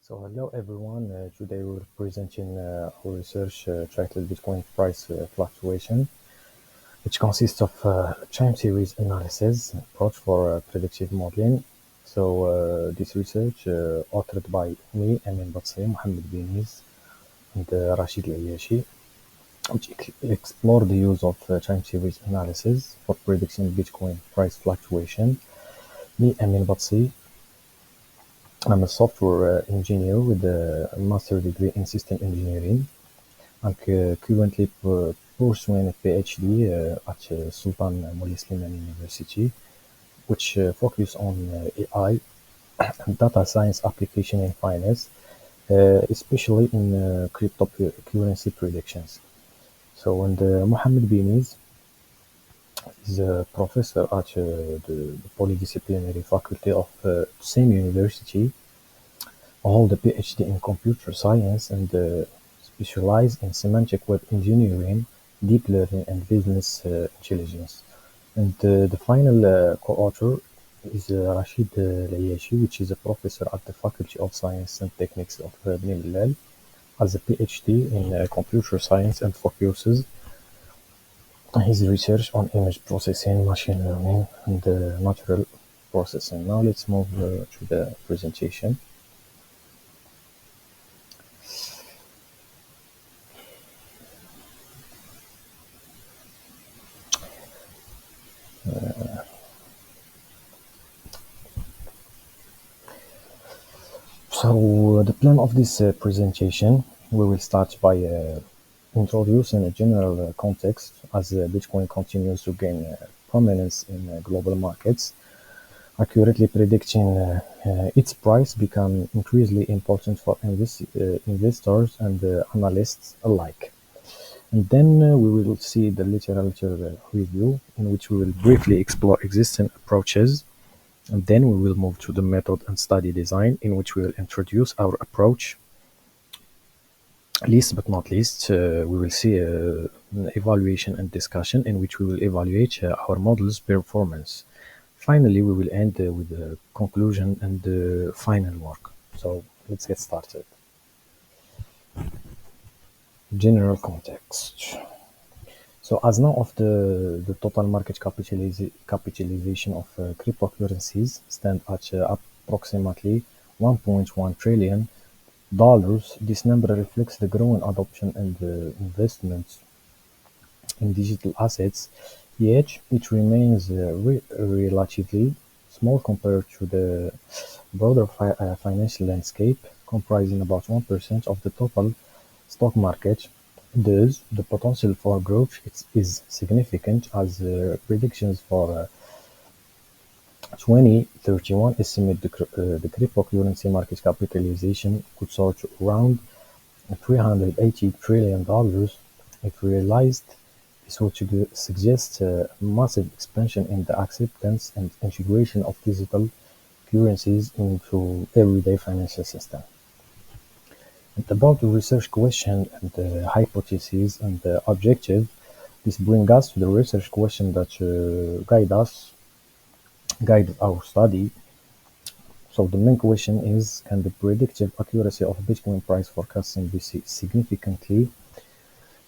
So hello everyone. Today we're presenting our research titled Bitcoin price fluctuation, which consists of time series analysis approach for predictive modeling. So this research authored by me, Amine Batsi, Mohamed Biniz, and Rachid Ayachi, which explore the use of time series analysis for predicting Bitcoin price fluctuation. Me, Amine Batsi, I'm a software engineer with a master degree in system engineering. I'm currently pursuing a PhD at Sultan Moulay Slimani University, which focus on AI and data science application in finance, especially in cryptocurrency predictions. So, and Mohammed Biniz is a professor at the Polydisciplinary Faculty of same university, hold a PhD in computer science and specialize in semantic web engineering, deep learning, and business intelligence. And the final co-author is Rachid Layashi, which is a professor at the Faculty of Science and Techniques of Biniz, has a PhD in computer science and focuses his research on image processing, machine learning, and natural processing. Now let's move to the presentation. So the plan of this presentation, we will start by introducing a general context as Bitcoin continues to gain prominence in global markets, accurately predicting its price become increasingly important for investors and analysts alike. And then we will see the literature review, in which we will briefly explore existing approaches, and then we will move to the method and study design, in which we will introduce our approach. Least but not least, we will see an evaluation and discussion in which we will evaluate our model's performance. Finally, we will end with the conclusion and the final work. So let's get started. General context. So as now of the total market capitalization of cryptocurrencies stand at approximately $1.1 trillion, this number reflects the growing adoption and investments in digital assets, yet it remains relatively small compared to the broader financial landscape, comprising about 1% of the total stock market. Thus, the potential for growth is significant, as predictions for 2031 estimate the cryptocurrency market capitalization could soar to around $380 trillion. If realized, this would suggest a massive expansion in the acceptance and integration of digital currencies into everyday financial system. And about the research question and the hypothesis and the objective, this brings us to the research question that guide our study. So the main question is, can the predictive accuracy of Bitcoin price forecasting be significantly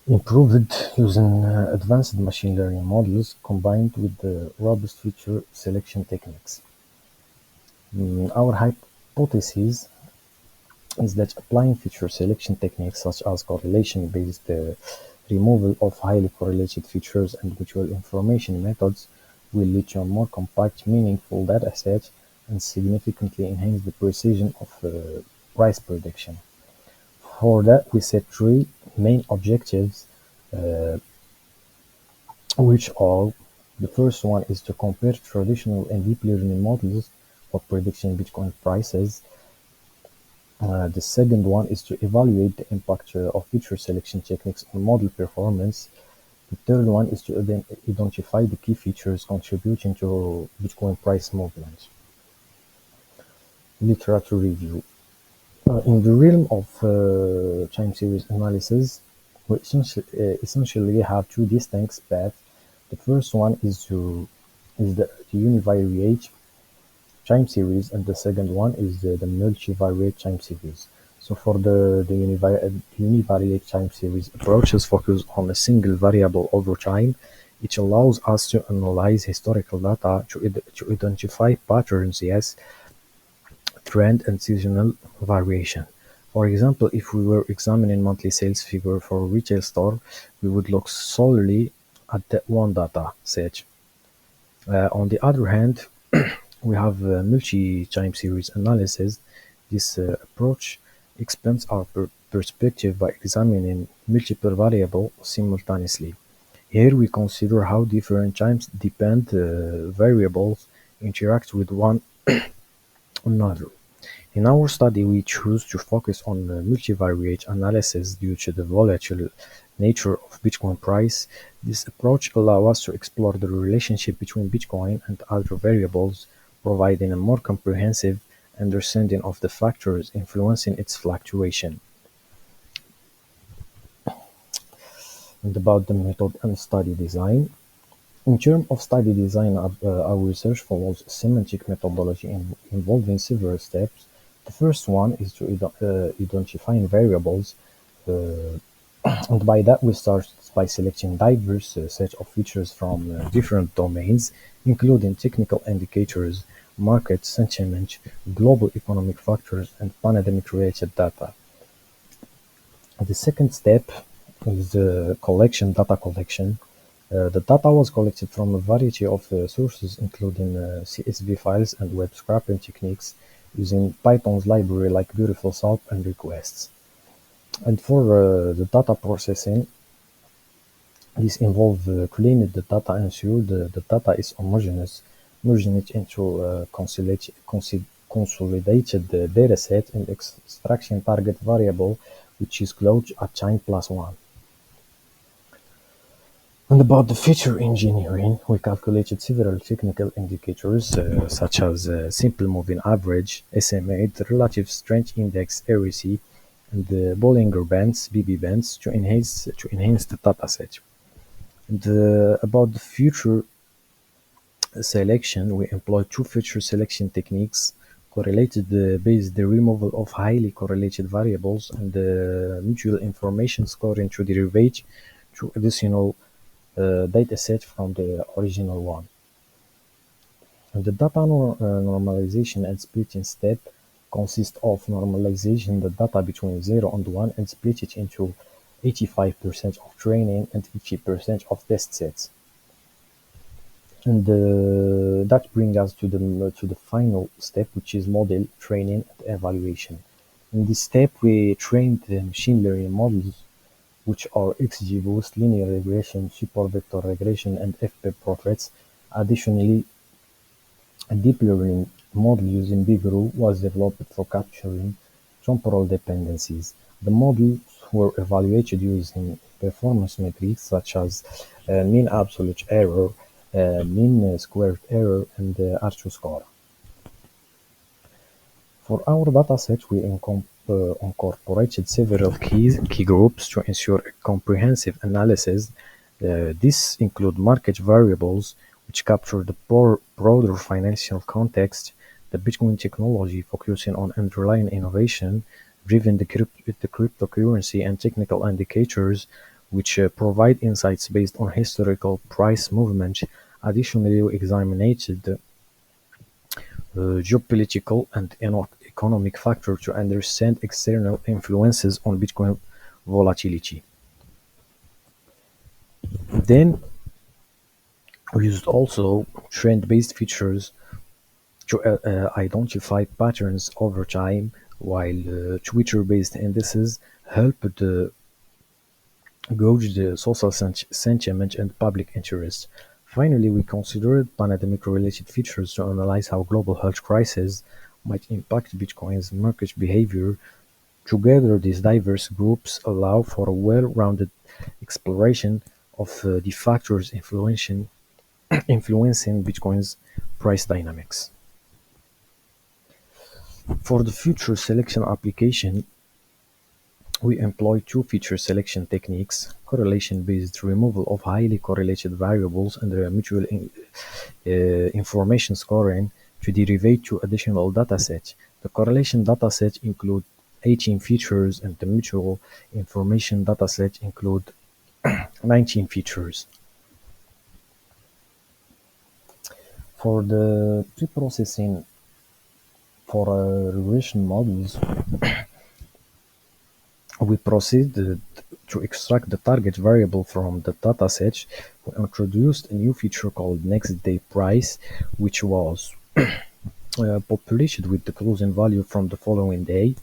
improved using advanced machine learning models combined with the robust feature selection techniques? Our hypothesis is that applying feature selection techniques such as correlation-based removal of highly correlated features and visual information methods will lead to a more compact, meaningful dataset and significantly enhance the precision of price prediction. For that, we set three main objectives, uh, which are: the first one is to compare traditional and deep learning models for predicting Bitcoin prices. The second one is to evaluate the impact of feature selection techniques on model performance. The third one is to identify the key features contributing to Bitcoin price movement. Literature review. In the realm of time series analysis, we essentially have two distinct paths. The first one is to is the univariate time series, and the second one is the multivariate time series. So for univariate time series approaches focus on a single variable over time. It allows us to analyze historical data to identify patterns, yes, trend and seasonal variation. For example, if we were examining monthly sales figure for a retail store, we would look solely at that one data set. On the other hand, we have multi-time series analysis. This approach expands our perspective by examining multiple variables simultaneously. Here we consider how different times depend variables interact with one another. In our study, we choose to focus on multivariate analysis due to the volatile nature of Bitcoin price. This approach allows us to explore the relationship between Bitcoin and other variables, providing a more comprehensive understanding of the factors influencing its fluctuation. And about the method and study design. In terms of study design, our research follows a semantic methodology involving several steps. The first one is to identify variables, uh, and by that we start by selecting diverse set of features from different domains, including technical indicators, market sentiment, global economic factors, and pandemic-related data. The second step is the data collection. The data was collected from a variety of sources, including CSV files and web scraping techniques, using Python's library like Beautiful Soup and requests. And for the data processing, this involves cleaning the data and ensure the data is homogeneous, merging it into a consolidated data set and extraction target variable, which is closed at time plus one. And about the feature engineering, we calculated several technical indicators such as simple moving average, SMA, the relative strength index (REC), and the Bollinger Bands (BB bands) to enhance the dataset. And about the feature selection, we employed two feature selection techniques: correlated based the removal of highly correlated variables and the mutual information scoring to derivate to additional dataset from the original one. And the data normalization and splitting step consists of normalizing the data between 0 and 1 and split it into 85% of training and 80% of test sets. And that brings us to the final step, which is model training and evaluation. In this step, we trained the machine learning models, which are XGBoost, linear regression, super vector regression, and FP-Prophets. Additionally, a deep learning model using BigRoo was developed for capturing temporal dependencies. The models were evaluated using performance metrics such as mean absolute error, mean squared error, and R2 score. For our dataset, we incorporated several key groups to ensure a comprehensive analysis. These include market variables, which capture the broader financial context, the Bitcoin technology focusing on underlying innovation, driven the cryptocurrency, and technical indicators, which provide insights based on historical price movement. Additionally, we examined geopolitical and economic factors to understand external influences on Bitcoin volatility. Then we used also trend-based features to identify patterns over time, while Twitter-based indices helped gauge the social sentiment and public interest. Finally, we considered pandemic-related features to analyze how global health crises might impact Bitcoin's market behavior. Together, these diverse groups allow for a well-rounded exploration of the factors influencing Bitcoin's price dynamics. For the future selection application, We employ two feature selection techniques: correlation-based removal of highly correlated variables and mutual information scoring to derive two additional datasets. The correlation dataset includes 18 features and the mutual information dataset include 19 features. For the pre-processing for regression models, we proceeded to extract the target variable from the dataset. We introduced a new feature called next day price, which was populated with the closing value from the following day.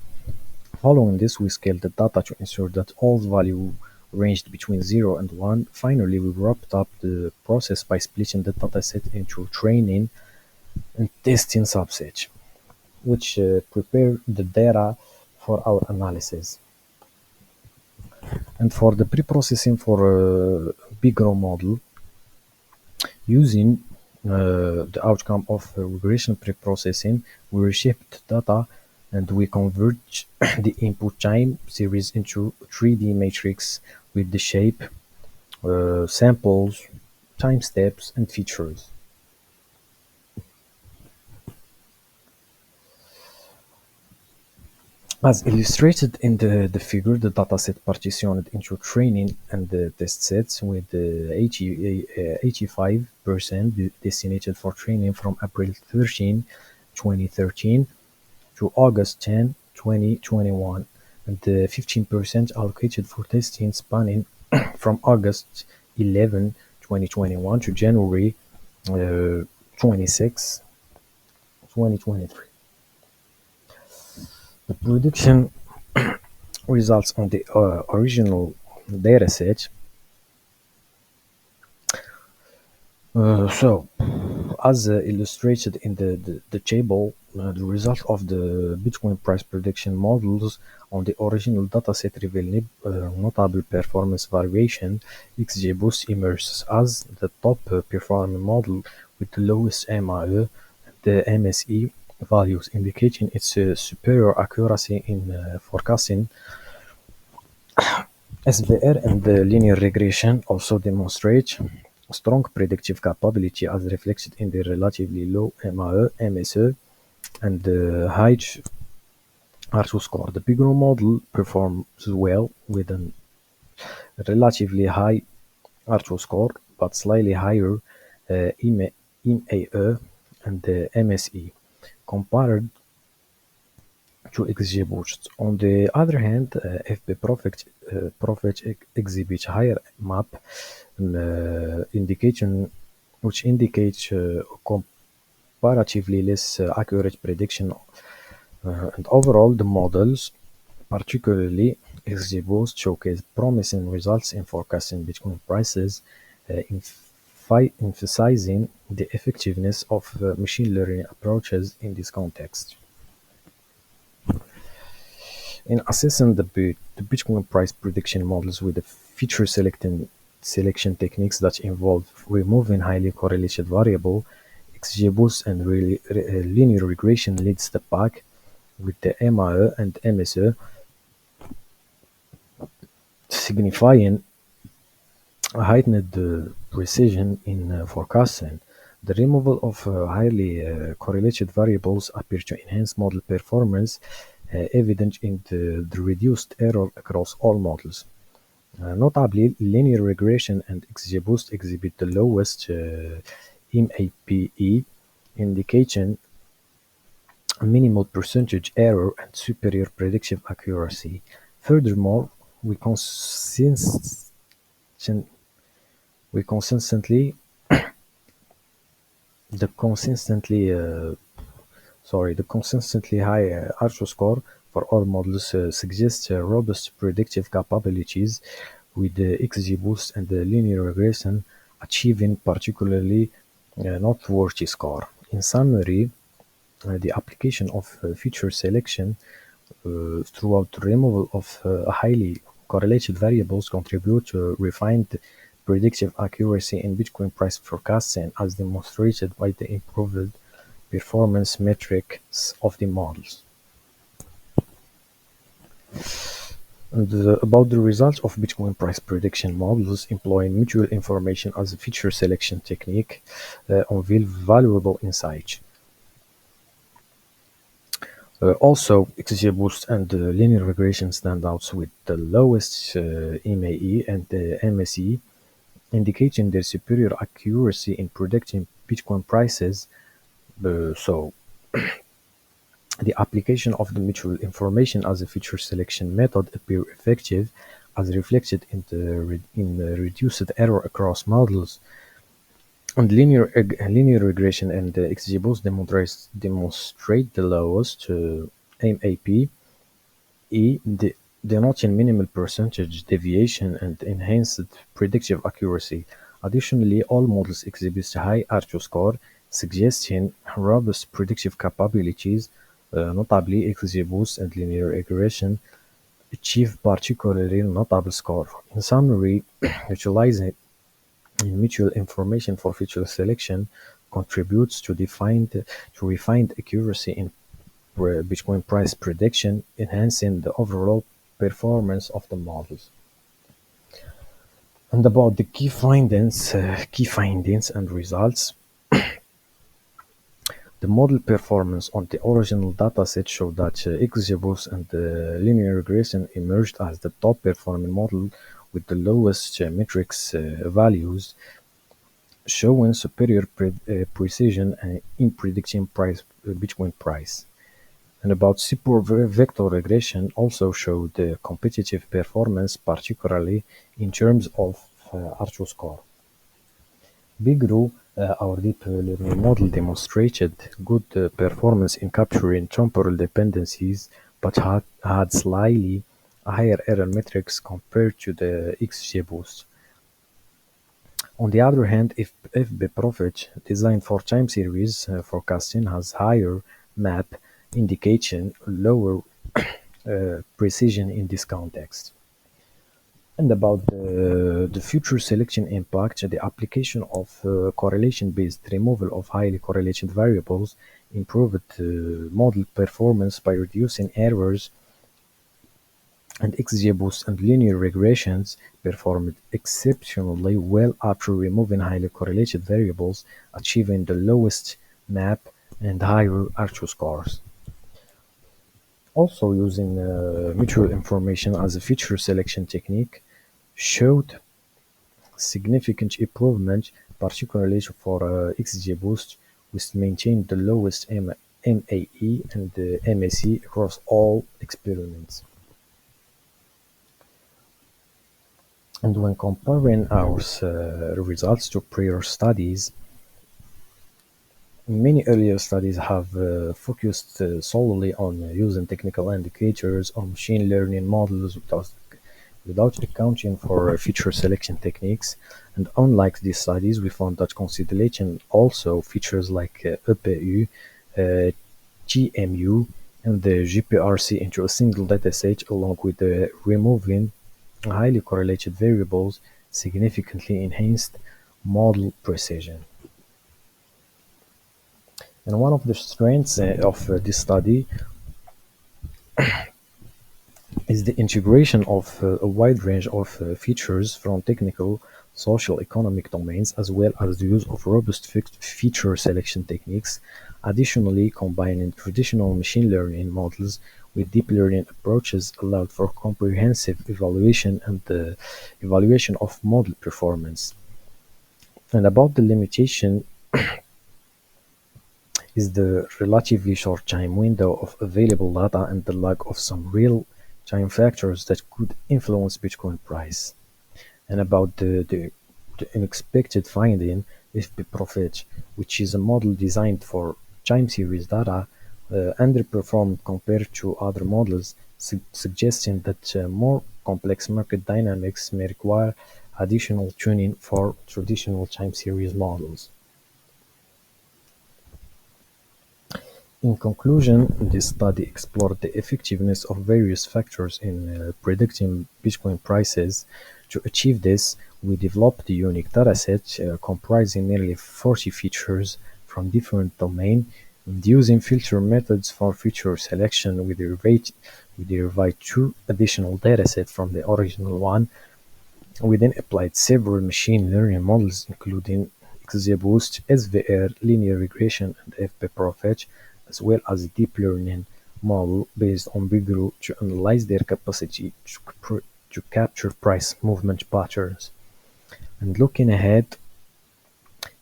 Following this, we scaled the data to ensure that all values ranged between 0 and 1. Finally, we wrapped up the process by splitting the dataset into training and testing subsets, which prepare the data for our analysis. And for the pre-processing for a bigger model, using the outcome of regression pre-processing, we reshape data and we convert the input time series into 3D matrix with the shape, samples, time steps, and features. As illustrated in the figure, the dataset partitioned into training and the test sets with 85% designated for training from April 13, 2013 to August 10, 2021, and 15% allocated for testing spanning from August 11, 2021 to January 26, 2023. The prediction results on the original dataset. As illustrated in the table, the result of the Bitcoin price prediction models on the original dataset reveal notable performance variation. XGBoost emerges as the top performing model with the lowest MAE, the MSE values, indicating its superior accuracy in forecasting. SVR and the linear regression also demonstrate strong predictive capability as reflected in the relatively low MAE, MSE, and the high R2 score. The bigger model performs well with a relatively high R2 score, but slightly higher MAE and MSE compared to XGBoost. On the other hand, FP Profit exhibits higher map indication, which indicates comparatively less accurate prediction. And overall, the models, particularly XGBoost, showcase promising results in forecasting Bitcoin prices, emphasizing the effectiveness of machine learning approaches in this context. In assessing the Bitcoin price prediction models with the feature selection techniques that involve removing highly correlated variable, XGBoost and linear regression leads the pack with the MAE and MSE signifying a heightened precision in forecasting. The removal of highly correlated variables appears to enhance model performance, evident in the reduced error across all models. Notably, linear regression and XGBoost exhibit the lowest MAPE, indicating a minimal percentage error and superior predictive accuracy. Furthermore, we consistently the consistently high R2 score for all models suggests robust predictive capabilities, with the XGBoost and the linear regression achieving particularly noteworthy score. In summary, the application of feature selection throughout the removal of highly correlated variables contribute to refined predictive accuracy in Bitcoin price forecasting, as demonstrated by the improved performance metrics of the models. And about the results of Bitcoin price prediction models employing mutual information as a feature selection technique unveil valuable insights. Also, XGBoost and linear regression stand out with the lowest MAE and MSE, indicating their superior accuracy in predicting Bitcoin prices. So, the application of the mutual information as a feature selection method appear effective, as reflected in the reduced error across models. And linear regression and XGBoost demonstrate the lowest MAP denoting minimal percentage deviation and enhanced predictive accuracy. Additionally, all models exhibit high Archo score, suggesting robust predictive capabilities. Notably, XGBoost and linear regression achieve particularly notable score. In summary, utilizing mutual information for feature selection contributes to refined accuracy in Bitcoin price prediction, enhancing the overall performance of the models. And about the key findings and results, the model performance on the original dataset showed that XGBoost and linear regression emerged as the top performing model with the lowest metrics values, showing superior precision in predicting Bitcoin price. And about super vector regression also showed competitive performance, particularly in terms of Archo score. Big our deep learning model demonstrated good performance in capturing temporal dependencies, but had slightly higher error metrics compared to the XGBoost. On the other hand, if FBProfit, designed for time series forecasting, has higher map indication, lower precision in this context. And about the future selection impact, the application of correlation-based removal of highly correlated variables improved model performance by reducing errors, and XGBoost and linear regressions performed exceptionally well after removing highly correlated variables, achieving the lowest map and higher Archo scores. Also, using mutual information as a feature selection technique showed significant improvement, particularly for XGBoost, which maintained the lowest MAE and MSE across all experiments. And when comparing our results to prior studies, many earlier studies have focused solely on using technical indicators or machine learning models without accounting for feature selection techniques. And unlike these studies, we found that consideration also features like EPU, GMU, and the GPRC into a single dataset, along with removing highly correlated variables, significantly enhanced model precision. And one of the strengths of this study is the integration of a wide range of features from technical, social, economic domains, as well as the use of robust feature selection techniques. Additionally, combining traditional machine learning models with deep learning approaches allowed for comprehensive evaluation and evaluation of model performance. And about the limitation is the relatively short time window of available data and the lack of some real-time factors that could influence Bitcoin price. And about the unexpected finding, FBProfit, which is a model designed for time series data, underperformed compared to other models, suggesting that more complex market dynamics may require additional tuning for traditional time series models. In conclusion, this study explored the effectiveness of various factors in predicting Bitcoin prices. To achieve this, we developed a unique dataset comprising nearly 40 features from different domains, And using filter methods for feature selection, we derived two additional datasets from the original one. We then applied several machine learning models including XGBoost, SVR, linear regression, and FBProfetch, as well as a deep learning model based on Bigru to analyze their capacity to capture price movement patterns. And looking ahead,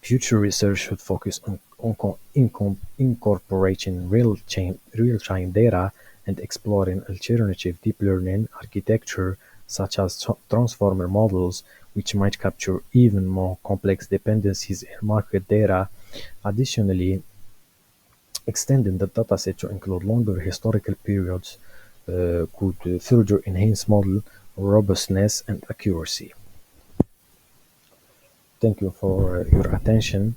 future research should focus on incorporating real-time data and exploring alternative deep learning architecture such as transformer models, which might capture even more complex dependencies in market data. Additionally, extending the dataset to include longer historical periods could further enhance model robustness and accuracy. Thank you for your attention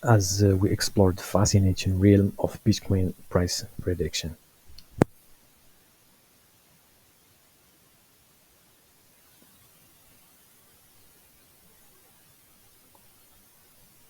as we explored the fascinating realm of Bitcoin price prediction.